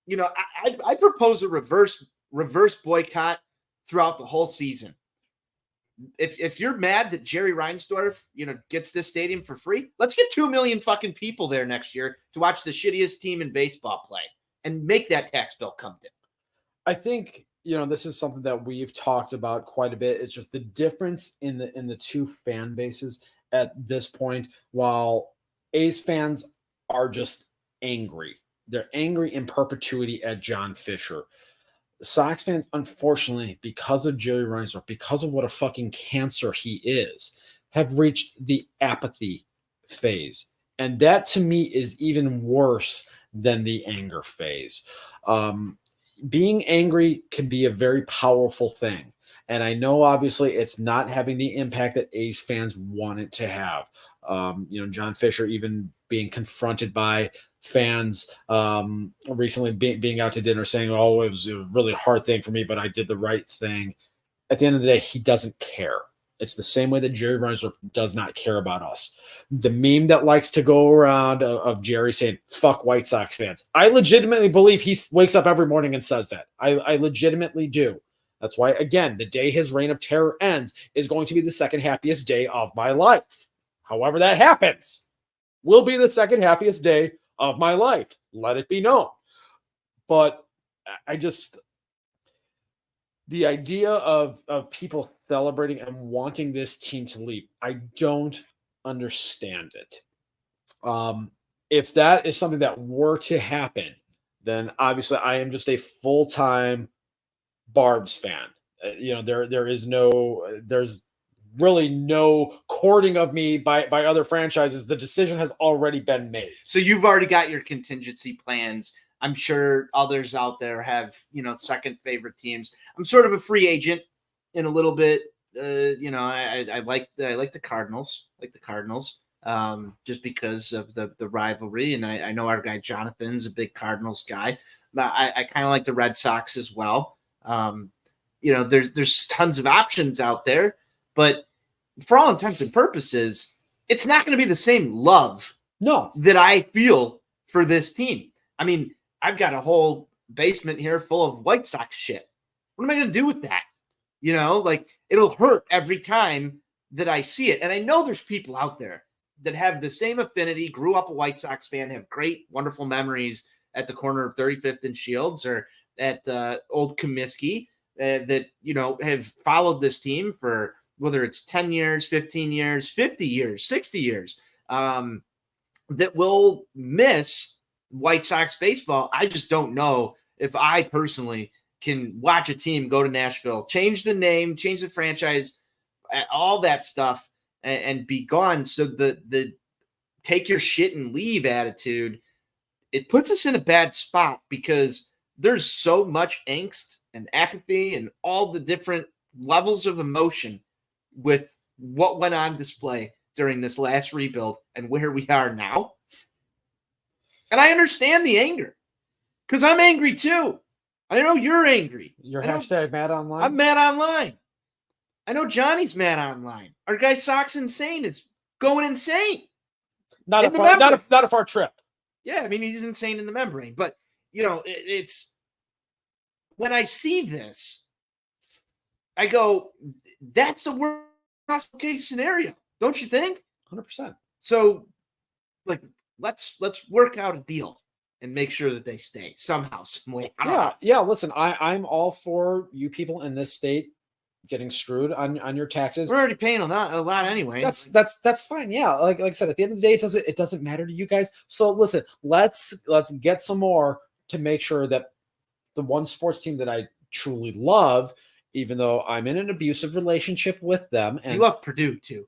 Speaker 1: I propose a reverse boycott throughout the whole season. If you're mad that Jerry Reinsdorf, gets this stadium for free, let's get 2 million fucking people there next year to watch the shittiest team in baseball play and make that tax bill come down.
Speaker 2: I think, this is something that we've talked about quite a bit. It's just the difference in the two fan bases at this point. While A's fans are just angry, they're angry in perpetuity at John Fisher. Sox fans, unfortunately, because of Jerry Reinsdorf, because of what a fucking cancer he is, have reached the apathy phase. And that, to me, is even worse than the anger phase. Being angry can be a very powerful thing. And I know, obviously, it's not having the impact that A's fans want it to have. John Fisher even being confronted by fans recently being out to dinner saying, oh, it was a really hard thing for me, but I did the right thing. At the end of the day, he doesn't care. It's the same way that Jerry Reinsdorf does not care about us. The meme that likes to go around of Jerry saying, fuck White Sox fans. I legitimately believe he wakes up every morning and says that. I legitimately do. That's why, again, the day his reign of terror ends is going to be the second happiest day of my life. However that happens will be the second happiest day of my life. Let it be known. But the idea of people celebrating and wanting this team to leave, I don't understand it. If that is something that were to happen, then obviously I am just a full-time Barbs fan. There's really no courting of me by other franchises. The decision has already been made.
Speaker 1: So you've already got your contingency plans. I'm sure others out there have, second favorite teams. I'm sort of a free agent in a little bit. I like the Cardinals, just because of the rivalry. And I know our guy Jonathan's a big Cardinals guy, but I kind of like the Red Sox as well. There's tons of options out there, but for all intents and purposes, it's not going to be the same love that I feel for this team. I mean, I've got a whole basement here full of White Sox shit. What am I going to do with that? It'll hurt every time that I see it. And I know there's people out there that have the same affinity, grew up a White Sox fan, have great, wonderful memories at the corner of 35th and Shields or at Old Comiskey that, have followed this team for whether it's 10 years, 15 years, 50 years, 60 years, that will miss White Sox baseball. I just don't know if I personally can watch a team go to Nashville, change the name, change the franchise, all that stuff, and be gone. So the take your shit and leave attitude it puts us in a bad spot because there's so much angst and apathy and all the different levels of emotion with what went on display during this last rebuild and where we are now. And I understand the anger because I'm angry too. I know you're angry.
Speaker 2: You're hashtag mad online?
Speaker 1: I'm mad online. I know Johnny's mad online. Our guy Sox Insane is going insane.
Speaker 2: Not a far trip.
Speaker 1: Yeah, I mean, he's insane in the membrane. But, you know, it's when I see this, I go, that's the worst possible case scenario. Don't you think?
Speaker 2: 100%.
Speaker 1: So, like, let's work out a deal and make sure that they stay somehow, some way.
Speaker 2: Yeah. Listen, I'm all for you people in this state getting screwed on your taxes.
Speaker 1: We're already paying a lot anyway.
Speaker 2: That's fine. Yeah, like I said, at the end of the day, it doesn't matter to you guys. So listen, let's get some more to make sure that the one sports team that I truly love, even though I'm in an abusive relationship with them, and
Speaker 1: you love Purdue too.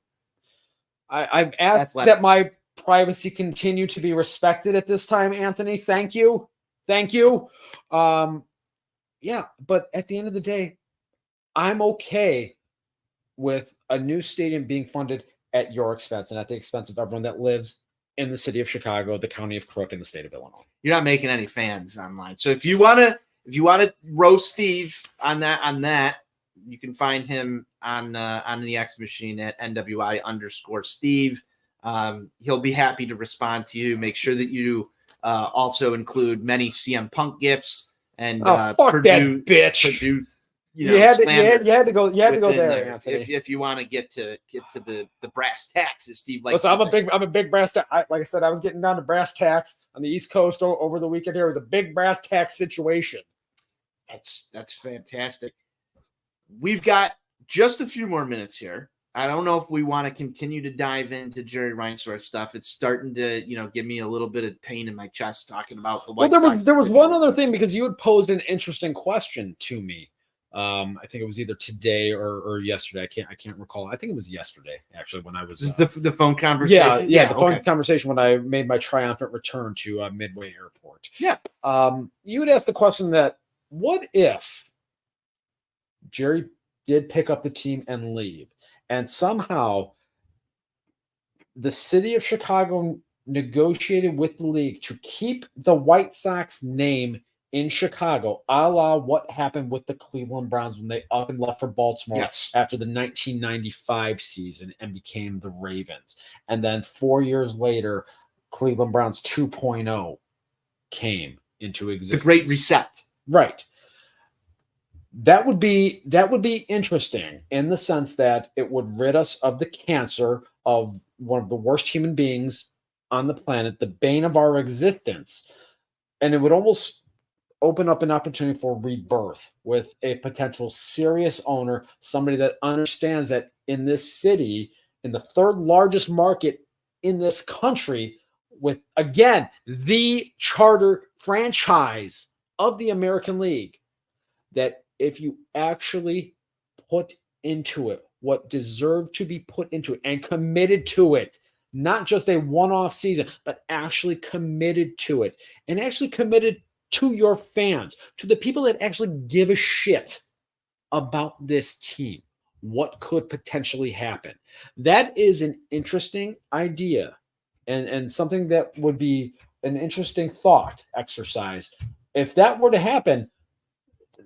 Speaker 2: I've asked that my privacy continue to be respected at this time, Anthony. Thank you. Yeah, but at the end of the day, I'm okay with a new stadium being funded at your expense and at the expense of everyone that lives in the city of Chicago, the county of Crook, and the state of Illinois.
Speaker 1: You're not making any fans online. So if you want to roast Steve on that, you can find him on the X machine at NWI_Steve. He'll be happy to respond to you. Make sure that you also include many CM Punk gifts and
Speaker 2: fuck
Speaker 1: Purdue,
Speaker 2: that bitch.
Speaker 1: Purdue,
Speaker 2: you had to go there, Anthony.
Speaker 1: If you want to get to the brass tacks, as Steve likes.
Speaker 2: Listen, I'm a big brass tack. Like I said, I was getting down to brass tacks on the East Coast over the weekend. Here it was a big brass tack situation.
Speaker 1: That's fantastic. We've got just a few more minutes here. I don't know if we want to continue to dive into Jerry Reinsdorf stuff. It's starting to, give me a little bit of pain in my chest talking about the White Sox.
Speaker 2: There was one other thing, because you had posed an interesting question to me. I think it was either today or yesterday. I can't recall. I think it was yesterday, actually, when I was
Speaker 1: the phone conversation.
Speaker 2: Yeah, the phone conversation when I made my triumphant return to Midway Airport.
Speaker 1: Yeah.
Speaker 2: You would ask the question that, what if Jerry did pick up the team and leave, and somehow the city of Chicago negotiated with the league to keep the White Sox name in Chicago, a la what happened with the Cleveland Browns when they up and left for Baltimore after the 1995 season and became the Ravens. And then 4 years later, Cleveland Browns 2.0 came into existence.
Speaker 1: The Great Reset.
Speaker 2: Right. That would be interesting in the sense that it would rid us of the cancer of one of the worst human beings on the planet, the bane of our existence. And it would almost open up an opportunity for rebirth with a potential serious owner, somebody that understands that in this city, in the third largest market in this country, with, again, the charter franchise of the American League, that if you actually put into it what deserved to be put into it and committed to it, not just a one-off season, but actually committed to it, and actually committed to your fans, to the people that actually give a shit about this team, what could potentially happen. That is an interesting idea and something that would be an interesting thought exercise. If that were to happen,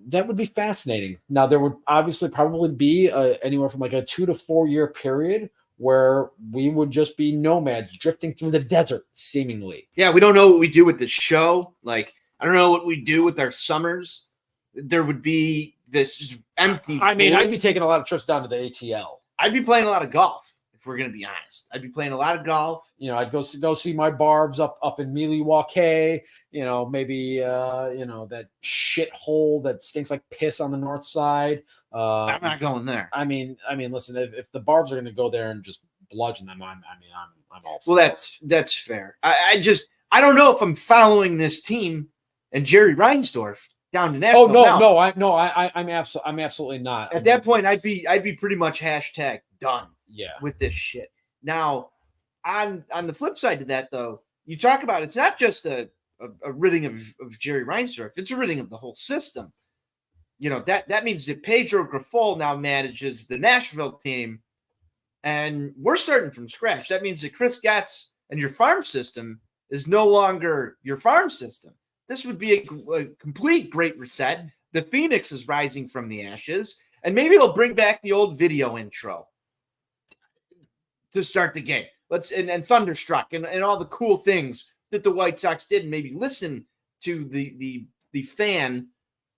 Speaker 2: that would be fascinating. Now, there would obviously probably be anywhere from like a 2 to 4 year period where we would just be nomads drifting through the desert, seemingly.
Speaker 1: Yeah, we don't know what we do with the show. Like, I don't know what we do with our summers. There would be this empty.
Speaker 2: I mean, I'd be taking a lot of trips down to the ATL.
Speaker 1: I'd be playing a lot of golf, if we're going to be honest. I'd be playing a lot of golf.
Speaker 2: I'd go see my barbs up in Milwaukee. Maybe that shithole that stinks like piss on the north side.
Speaker 1: I'm not going there.
Speaker 2: I mean, listen, if the barbs are going to go there and just bludgeon them, I'm all for
Speaker 1: well, that's fair. I don't know if I'm following this team and Jerry Reinsdorf down to Nashville.
Speaker 2: I'm absolutely not.
Speaker 1: At that point, I'd be pretty much hashtag done.
Speaker 2: Yeah,
Speaker 1: with this shit. Now, on the flip side to that, though, you talk about it's not just a a ridding of Jerry Reinsdorf. It's a ridding of the whole system. That means that Pedro Grifol now manages the Nashville team, and we're starting from scratch. That means that Chris Getz and your farm system is no longer your farm system. This would be a complete great reset. The Phoenix is rising from the ashes, and maybe they'll bring back the old video intro to start the game. And Thunderstruck and all the cool things that the White Sox did, and maybe listen to the fan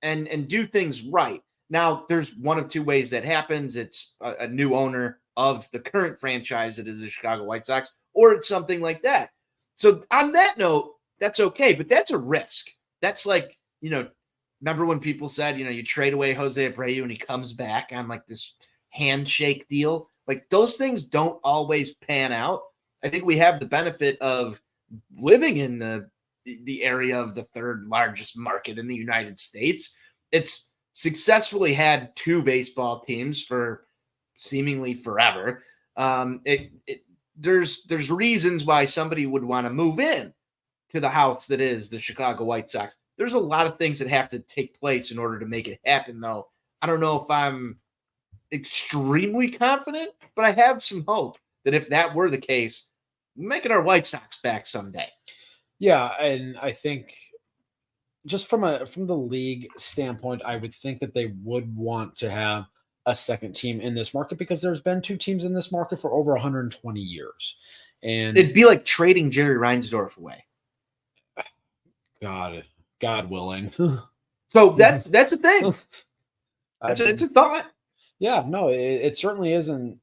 Speaker 1: and do things right. Now, there's one of two ways that happens. It's a new owner of the current franchise that is the Chicago White Sox, or it's something like that. So on that note, that's okay, but that's a risk. That's like, remember when people said, you trade away Jose Abreu and he comes back on like this handshake deal? Like those things don't always pan out. I think we have the benefit of living in the area of the third largest market in the United States. It's successfully had two baseball teams for seemingly forever. There's reasons why somebody would want to move in to the house that is the Chicago White Sox. There's a lot of things that have to take place in order to make it happen, though. I don't know if I'm extremely confident, but I have some hope that if that were the case, we're making our White Sox back someday.
Speaker 2: Yeah, and I think just from the league standpoint, I would think that they would want to have a second team in this market because there's been two teams in this market for over 120 years. And
Speaker 1: it'd be like trading Jerry Reinsdorf away.
Speaker 2: God willing.
Speaker 1: So that's a thing. It's a thought.
Speaker 2: Yeah, no, it certainly isn't.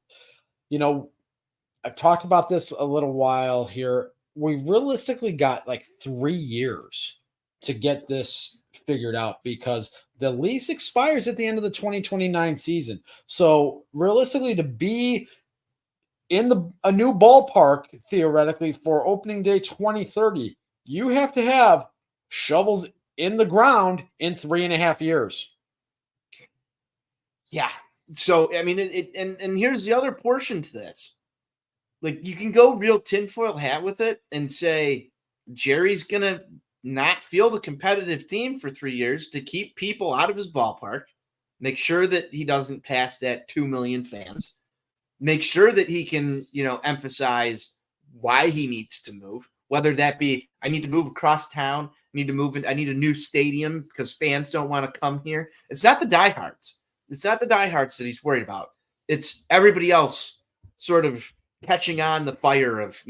Speaker 2: I've talked about this a little while here. We realistically got like 3 years to get this figured out because the lease expires at the end of the 2029 season. So realistically, to be in a new ballpark, theoretically, for opening day 2030, you have to have shovels in the ground in 3.5 years.
Speaker 1: Yeah. So, I mean, and here's the other portion to this. Like, you can go real tinfoil hat with it and say, Jerry's going to not field a competitive team for 3 years to keep people out of his ballpark, make sure that he doesn't pass that 2 million fans, make sure that he can, emphasize why he needs to move, whether that be, I need to move across town, I need a new stadium because fans don't want to come here. It's not the diehards. It's not the diehards that he's worried about. It's everybody else sort of catching on the fire of,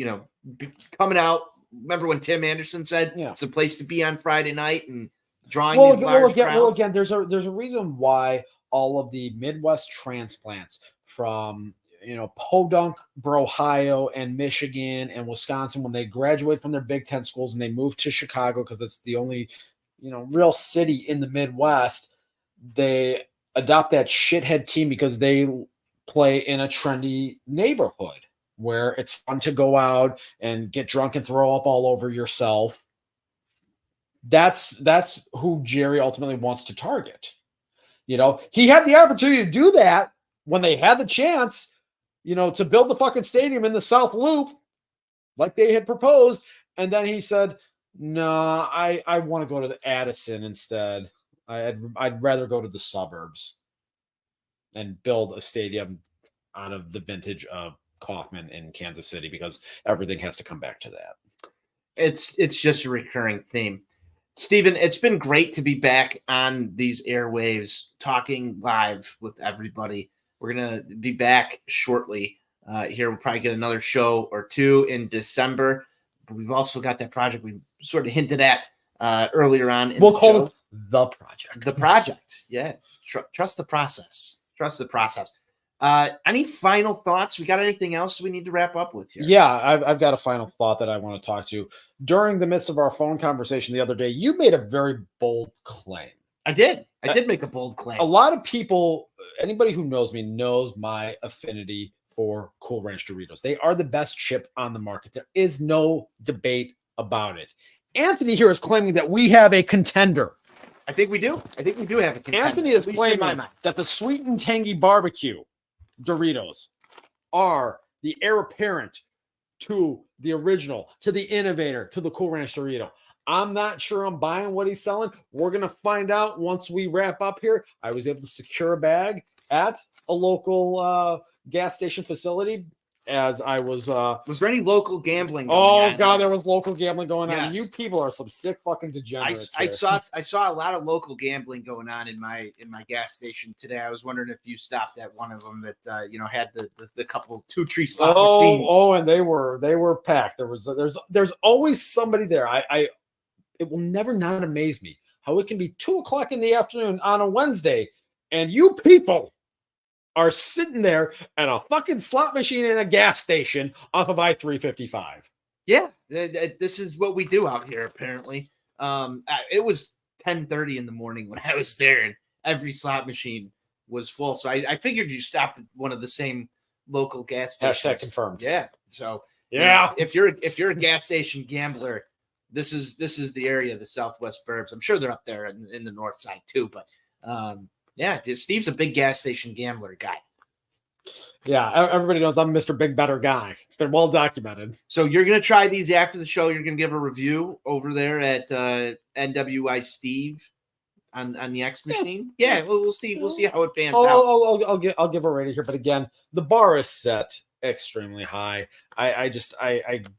Speaker 1: coming out. Remember when Tim Anderson said it's a place to be on Friday night and drawing these large crowds?
Speaker 2: Well, again, there's a reason why all of the Midwest transplants from, Podunk, Ohio, and Michigan and Wisconsin, when they graduate from their Big Ten schools and they move to Chicago because it's the only, real city in the Midwest, they adopt that shithead team because they play in a trendy neighborhood where it's fun to go out and get drunk and throw up all over yourself. That's who Jerry ultimately wants to target. He had the opportunity to do that when they had the chance, to build the fucking stadium in the South Loop like they had proposed. And then he said, no, I want to go to the Addison instead. I'd rather go to the suburbs and build a stadium out of the vintage of Kauffman in Kansas City because everything has to come back to that.
Speaker 1: It's just a recurring theme. Steven, it's been great to be back on these airwaves talking live with everybody. We're going to be back shortly here. We'll probably get another show or two in December. But we've also got that project we sort of hinted at earlier on.
Speaker 2: We'll call it The Project.
Speaker 1: The Project. Yeah. Trust the process. Trust the process. Any final thoughts? We got anything else we need to wrap up with here?
Speaker 2: Yeah, I've got a final thought that I want to talk to. During the midst of our phone conversation the other day, you made a very bold claim.
Speaker 1: I did make a bold claim.
Speaker 2: A lot of people, anybody who knows me knows my affinity for Cool Ranch Doritos. They are the best chip on the market. There is no debate about it. Anthony here is claiming that we have a contender.
Speaker 1: I think we do. I think we do have a contender.
Speaker 2: Anthony is claiming that the sweet and tangy barbecue Doritos are the heir apparent to the original, to the innovator, to the Cool Ranch Dorito. I'm not sure I'm buying what he's selling. We're going to find out once we wrap up here. I was able to secure a bag at a local gas station facility as I was.
Speaker 1: Was there any local gambling going
Speaker 2: Oh
Speaker 1: on?
Speaker 2: God, there was local gambling going on.
Speaker 1: Yes.
Speaker 2: You people are some sick fucking degenerates.
Speaker 1: I saw a lot of local gambling going on in my gas station today. I was wondering if you stopped at one of them that had the couple 2-tree slot machines.
Speaker 2: And they were packed. There's always somebody there. It will never not amaze me how it can be 2:00 in the afternoon on a Wednesday, and you people are sitting there at a fucking slot machine in a gas station off of I-355.
Speaker 1: Yeah, this is what we do out here, apparently. It was 10:30 in the morning when I was there, and every slot machine was full. So I figured you stopped at one of the same local gas stations.
Speaker 2: Hashtag confirmed.
Speaker 1: Yeah. So
Speaker 2: yeah,
Speaker 1: if you're a gas station gambler, this is the area, the Southwest Burbs. I'm sure they're up there in the north side too. But yeah, Steve's a big gas station gambler guy.
Speaker 2: Yeah, everybody knows I'm Mr. Big Better Guy. It's been well documented.
Speaker 1: So you're going to try these after the show. You're going to give a review over there at NWI Steve on the X machine. Yeah, we'll see. We'll see how it pans out.
Speaker 2: I'll give a rating here, but again, the bar is set extremely high. I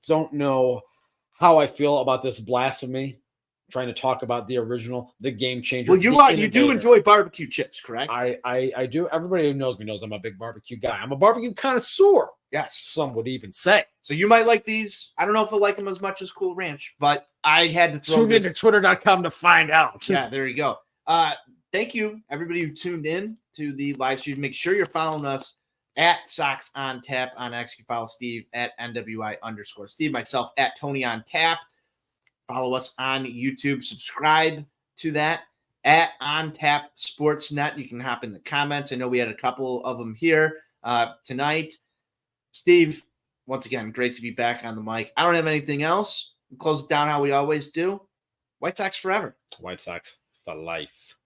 Speaker 2: don't know how I feel about this blasphemy. Trying to talk about the original, the game changer.
Speaker 1: Well, you do enjoy barbecue chips, correct?
Speaker 2: I do. Everybody who knows me knows I'm a big barbecue guy. I'm a barbecue connoisseur.
Speaker 1: Yes,
Speaker 2: some would even say.
Speaker 1: So you might like these. I don't know if I like them as much as Cool Ranch, but I had to throw
Speaker 2: Tune into Twitter.com to find out.
Speaker 1: Yeah, there you go. Thank you, everybody who tuned in to the live stream. Make sure you're following us at Sox On Tap on X. You follow Steve at NWI_Steve, myself at Tony On Tap. Follow us on YouTube. Subscribe to that at On Tap Sportsnet. You can hop in the comments. I know we had a couple of them here tonight. Steve, once again, great to be back on the mic. I don't have anything else. We'll close it down how we always do. White Sox forever.
Speaker 2: White Sox for life.